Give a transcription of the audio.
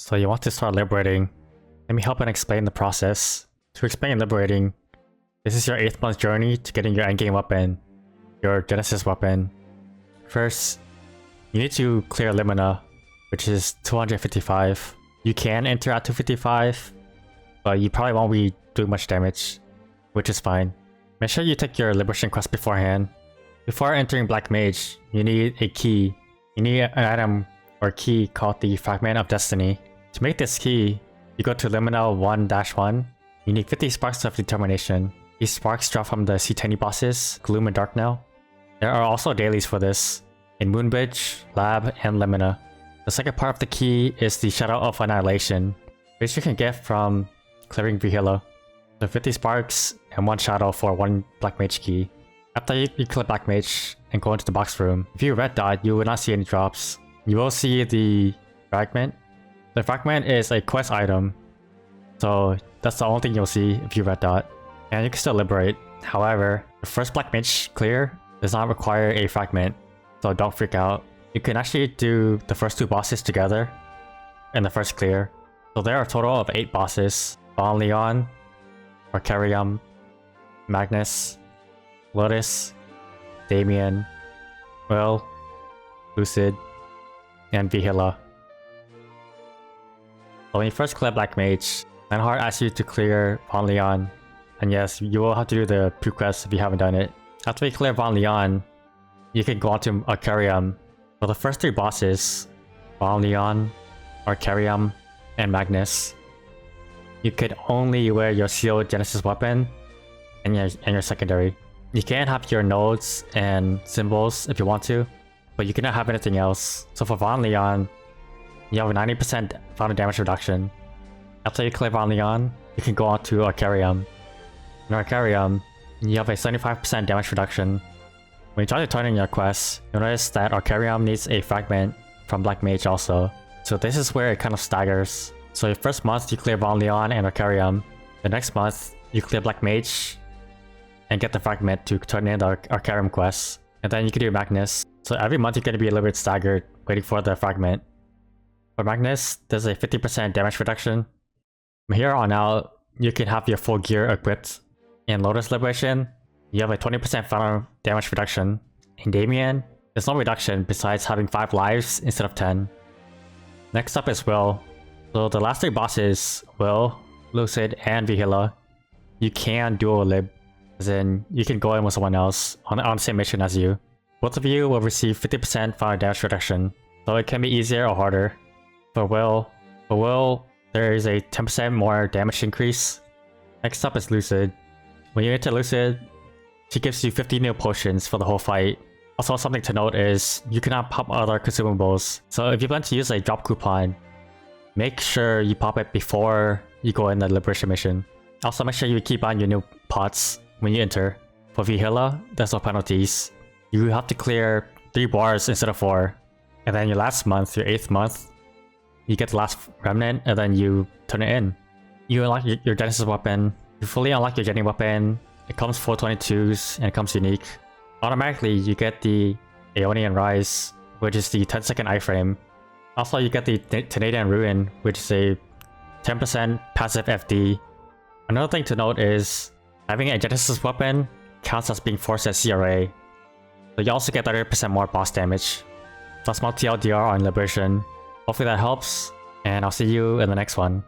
So you want to start liberating. Let me help and explain the process. To explain liberating, this is your 8th month journey to getting your endgame weapon, your Genesis weapon. First, you need to clear Limina, which is 255. You can enter at 255, but you probably won't be doing much damage, which is fine. Make sure you take your liberation quest beforehand. Before entering Black Mage, you need a key. You need an item or key called the Fragment of Destiny. To make this key, you go to Limina 1-1. You need 50 Sparks of Determination. These sparks drop from the C10 bosses, Gloom and Darknell. There are also dailies for this, in Moonbridge, Lab, and Limina. The second part of the key is the Shadow of Annihilation, which you can get from clearing vhilla. So 50 sparks and 1 shadow for 1 Black Mage key. After you clear Black Mage and go into the box room, if you red dot, you will not see any drops. You will see the fragment. The fragment is a quest item, so that's the only thing you'll see if you red dot. And you can still liberate. However, the first Black Mage clear does not require a fragment, so don't freak out. You can actually do the first 2 bosses together in the first clear. So there are a total of 8 bosses. Von Leon, Arkarium, Magnus, Lotus, Damien, Will, Lucid, and vhilla. So when you first clear Black Mage, Lenhart asks you to clear Von Leon. And yes, you will have to do the prequest if you haven't done it. After you clear Von Leon, you can go on to Arkarium. For the first 3 bosses, Von Leon, Arkarium, and Magnus, you could only wear your sealed Genesis weapon and your secondary. You can have your nodes and symbols if you want to, but you cannot have anything else. So for Von Leon, you have a 90% final damage reduction. After you clear Von Leon, you can go on to Arkarium. In Arkarium, you have a 75% damage reduction. When you try to turn in your quest, you'll notice that Arkarium needs a fragment from Black Mage also. So this is where it kind of staggers. So your first month you clear Von Leon and Arkarium. The next month you clear Black Mage and get the fragment to turn in the Arkarium quest. And then you can do Magnus. So every month you're going to be a little bit staggered waiting for the fragment. For Magnus, there's a 50% damage reduction. From here on out, you can have your full gear equipped. In Lotus Liberation, you have a 20% final damage reduction. In Damien, there's no reduction besides having 5 lives instead of 10. Next up is Will. So the last 3 bosses, Will, Lucid, and vhilla, you can dual lib, as in you can go in with someone else on the same mission as you. Both of you will receive 50% final damage reduction, so it can be easier or harder. For Will, there is a 10% more damage increase. Next up is Lucid. When you enter Lucid, she gives you 50 new potions for the whole fight. Also, something to note is you cannot pop other consumables. So if you plan to use a drop coupon, make sure you pop it before you go in the liberation mission. Also, make sure you keep on your new pots when you enter. For vhilla, there's no penalties. You have to clear 3 bars instead of 4. And then your last month, your 8th month, you get the last remnant and then you turn it in. You unlock your Genesis weapon. You fully unlock your Jenny weapon. It comes 422s and it comes unique. Automatically, you get the Aeonian Rise, which is the 10-second iframe. Also, you get the Tenadian Ruin, which is a 10% passive FD. Another thing to note is, having a Genesis weapon counts as being forced at CRA. So you also get 30% more boss damage. So small TLDR on Liberation. Hopefully that helps, and I'll see you in the next one.